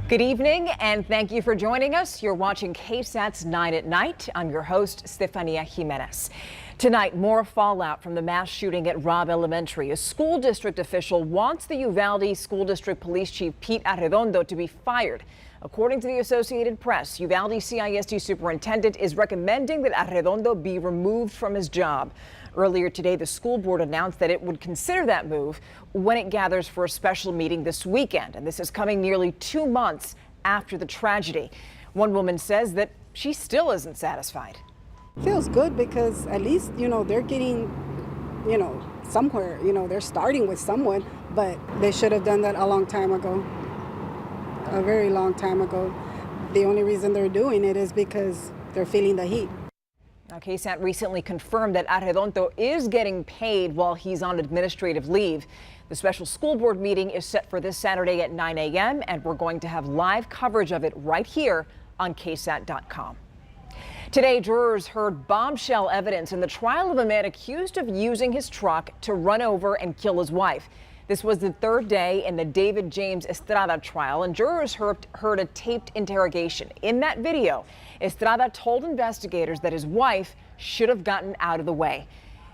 Good evening and thank you for joining us. You're watching KSAT's 9 at Night. I'm your host, Stephania Jimenez. Tonight, more fallout from the mass shooting at Robb Elementary. A school district official wants the Uvalde School District Police Chief Pete Arredondo to be fired. According to the Associated Press, Uvalde CISD Superintendent is recommending that Arredondo be removed from his job. Earlier today, the school board announced that it would consider that move when it gathers for a special meeting this weekend. And this is coming nearly 2 months after the tragedy. One woman says that she still isn't satisfied. Feels good because at least, they're getting, somewhere, they're starting with someone, but they should have done that a long time ago, a very long time ago. The only reason they're doing it is because they're feeling the heat. Now, KSAT recently confirmed that Arredondo is getting paid while he's on administrative leave. The special school board meeting is set for this Saturday at 9 a.m. and we're going to have live coverage of it right here on KSAT.com. Today, jurors heard bombshell evidence in the trial of a man accused of using his truck to run over and kill his wife. This was the third day in the David James Estrada trial, and jurors heard a taped interrogation. In that video, Estrada told investigators that his wife should have gotten out of the way.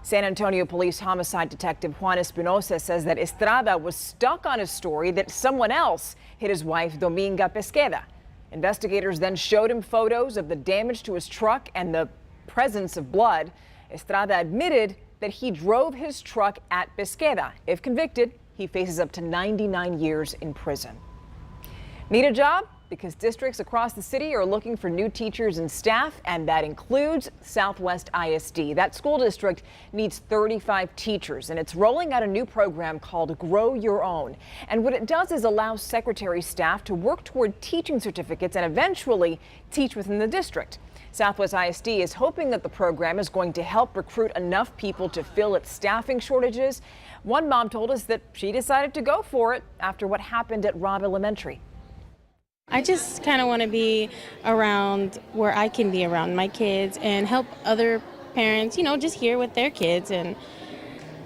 San Antonio Police Homicide Detective Juan Espinosa says that Estrada was stuck on his story that someone else hit his wife, Dominga Pesqueda. Investigators then showed him photos of the damage to his truck and the presence of blood. Estrada admitted that he drove his truck at Pesqueda. If convicted, he faces up to 99 years in prison. Need a job? Because districts across the city are looking for new teachers and staff, and that includes Southwest ISD. That school district needs 35 teachers, and it's rolling out a new program called Grow Your Own. And what it does is allow secretary staff to work toward teaching certificates and eventually teach within the district. Southwest ISD is hoping that the program is going to help recruit enough people to fill its staffing shortages. One mom told us that she decided to go for it after what happened at Robb Elementary. I just kind of want to be around where I can be around my kids and help other parents, just here with their kids. And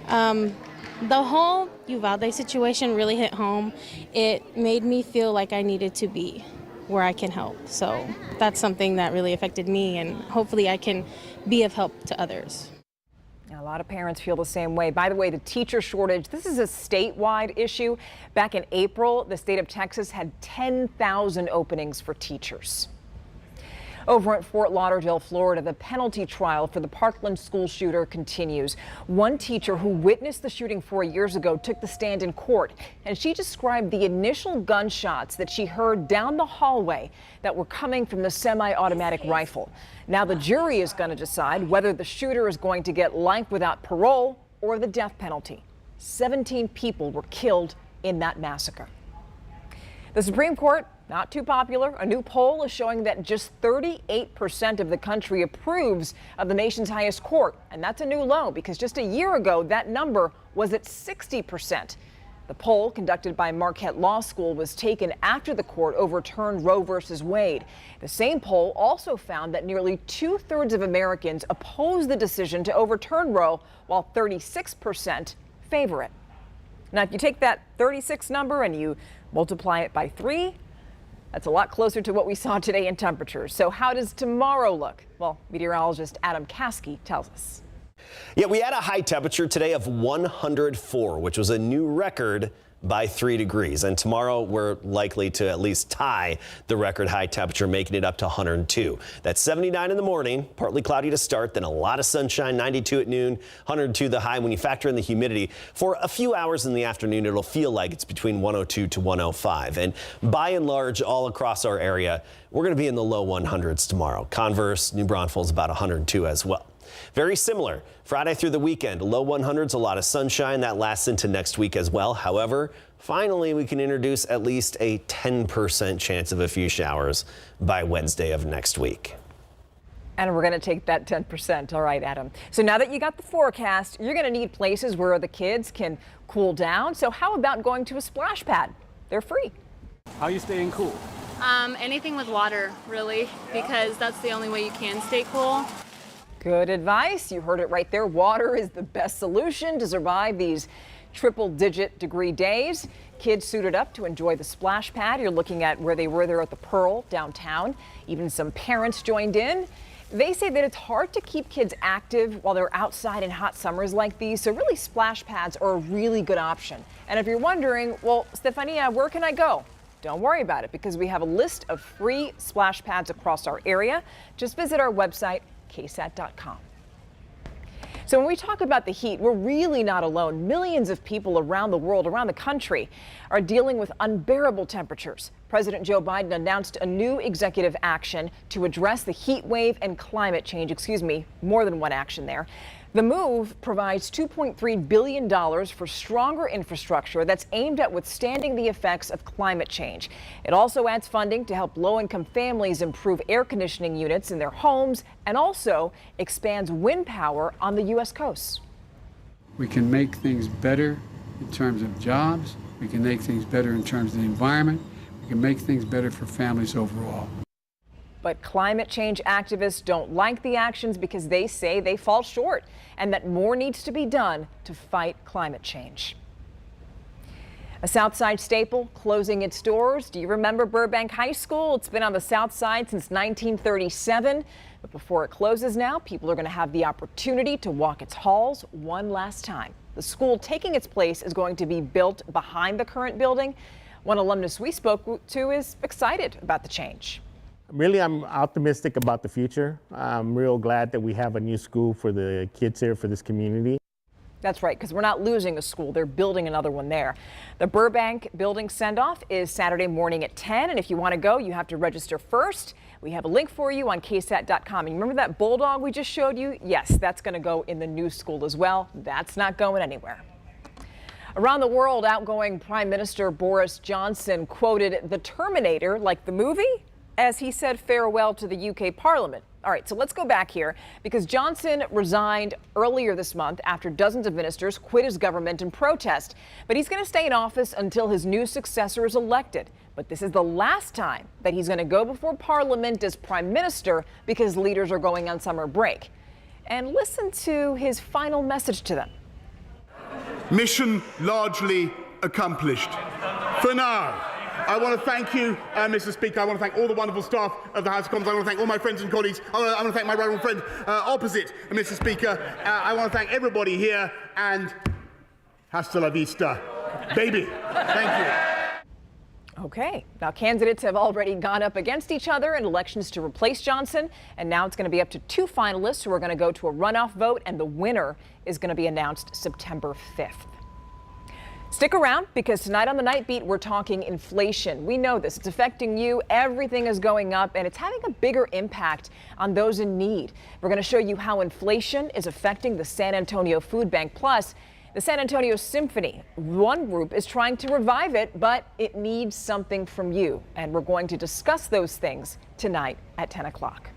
the whole Uvalde situation really hit home. It made me feel like I needed to be where I can help. So that's something that really affected me, and hopefully I can be of help to others. A lot of parents feel the same way. By the way, the teacher shortage, this is a statewide issue. Back in April, the state of Texas had 10,000 openings for teachers. Over at Fort Lauderdale, Florida, the penalty trial for the Parkland school shooter continues. One teacher who witnessed the shooting 4 years ago took the stand in court, and she described the initial gunshots that she heard down the hallway that were coming from the semi-automatic rifle. Now the jury is going to decide whether the shooter is going to get life without parole or the death penalty. 17 people were killed in that massacre. The Supreme Court, not too popular. A new poll is showing that just 38% of the country approves of the nation's highest court. And that's a new low because just a year ago, that number was at 60%. The poll, conducted by Marquette Law School, was taken after the court overturned Roe versus Wade. The same poll also found that nearly 2/3 of Americans oppose the decision to overturn Roe, while 36% favor it. Now, if you take that 36 number and you multiply it by 3, that's a lot closer to what we saw today in temperatures. So how does tomorrow look? Well, meteorologist Adam Caskey tells us. Yeah, we had a high temperature today of 104, which was a new record by 3 degrees. And tomorrow we're likely to at least tie the record high temperature, making it up to 102. That's 79 in the morning, partly cloudy to start, then a lot of sunshine, 92 at noon, 102 the high. When you factor in the humidity, for a few hours in the afternoon, it'll feel like it's between 102 to 105. And by and large, all across our area, we're going to be in the low 100s tomorrow. Converse, New Braunfels about 102 as well. Very similar Friday through the weekend, low 100s, a lot of sunshine that lasts into next week as well. However, finally, we can introduce at least a 10% chance of a few showers by Wednesday of next week. And we're going to take that 10%. All right, Adam. So now that you got the forecast, you're going to need places where the kids can cool down. So how about going to a splash pad? They're free. How are you staying cool? Anything with water, really, because that's the only way you can stay cool. Good advice. You heard it right there. Water is the best solution to survive these triple-digit degree days. Kids suited up to enjoy the splash pad. You're looking at where they were there at the Pearl downtown. Even some parents joined in. They say that it's hard to keep kids active while they're outside in hot summers like these, so really splash pads are a really good option. And if you're wondering, well, Stephania, where can I go? Don't worry about it, because we have a list of free splash pads across our area. Just visit our website, KSAT.com. So when we talk about the heat, we're really not alone. Millions of people around the world, around the country, are dealing with unbearable temperatures. President Joe Biden announced a new executive action to address the heat wave and climate change. More than one action there. The move provides $2.3 billion for stronger infrastructure that's aimed at withstanding the effects of climate change. It also adds funding to help low-income families improve air conditioning units in their homes and also expands wind power on the U.S. coast. We can make things better in terms of jobs. We can make things better in terms of the environment. We can make things better for families overall. But climate change activists don't like the actions because they say they fall short and that more needs to be done to fight climate change. A South Side staple closing its doors. Do you remember Burbank High School? It's been on the South Side since 1937. But before it closes now, people are going to have the opportunity to walk its halls one last time. The school taking its place is going to be built behind the current building. One alumnus we spoke to is excited about the change. Really, I'm optimistic about the future. I'm real glad that we have a new school for the kids here, for this community. That's right, because we're not losing a school. They're building another one there. The Burbank building send-off is Saturday morning at 10, and if you want to go, you have to register first. We have a link for you on KSAT.com. And you remember that bulldog we just showed you? Yes, that's going to go in the new school as well. That's not going anywhere. Around the world, outgoing Prime Minister Boris Johnson quoted the Terminator, like the movie, as he said farewell to the UK Parliament. All right, so let's go back here because Johnson resigned earlier this month after dozens of ministers quit his government in protest. But he's going to stay in office until his new successor is elected. But this is the last time that he's going to go before Parliament as Prime Minister because leaders are going on summer break. And listen to his final message to them. Mission largely accomplished. For now. I want to thank you, Mr. Speaker. I want to thank all the wonderful staff of the House of Commons. I want to thank all my friends and colleagues. I want to thank my rival friend opposite, Mr. Speaker. I want to thank everybody here and hasta la vista, baby. Thank you. Okay, now candidates have already gone up against each other in elections to replace Johnson, and now it's going to be up to two finalists who are going to go to a runoff vote, and the winner is going to be announced September 5th. Stick around because tonight on the Night Beat, we're talking inflation. We know this. It's affecting you. Everything is going up and it's having a bigger impact on those in need. We're going to show you how inflation is affecting the San Antonio Food Bank. Plus, the San Antonio Symphony. One group is trying to revive it, but it needs something from you. And we're going to discuss those things tonight at 10 o'clock.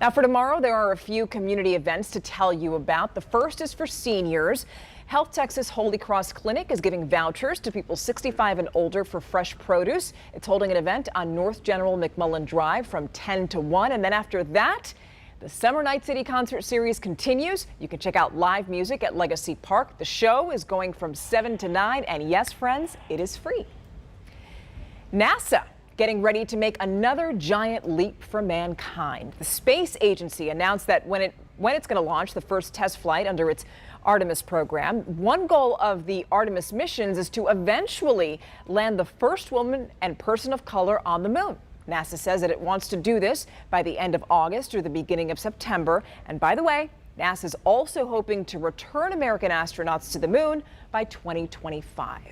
Now for tomorrow, there are a few community events to tell you about. The first is for seniors. Health Texas Holy Cross Clinic is giving vouchers to people 65 and older for fresh produce. It's holding an event on North General McMullen Drive from 10 to 1. And then after that, the Summer Night City Concert Series continues. You can check out live music at Legacy Park. The show is going from 7 to 9. And yes, friends, it is free. NASA getting ready to make another giant leap for mankind. The space agency announced that when it's going to launch the first test flight under its Artemis program. One goal of the Artemis missions is to eventually land the first woman and person of color on the moon. NASA says that it wants to do this by the end of August or the beginning of September. And by the way, NASA is also hoping to return American astronauts to the moon by 2025.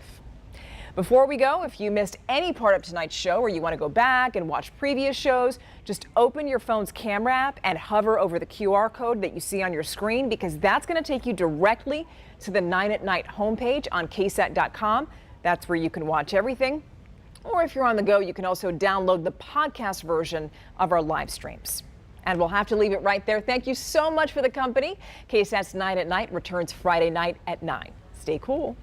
Before we go, if you missed any part of tonight's show or you want to go back and watch previous shows, just open your phone's camera app and hover over the QR code that you see on your screen because that's going to take you directly to the 9 at Night homepage on KSAT.com. That's where you can watch everything. Or if you're on the go, you can also download the podcast version of our live streams. And we'll have to leave it right there. Thank you so much for the company. KSAT's 9 at Night returns Friday night at 9. Stay cool.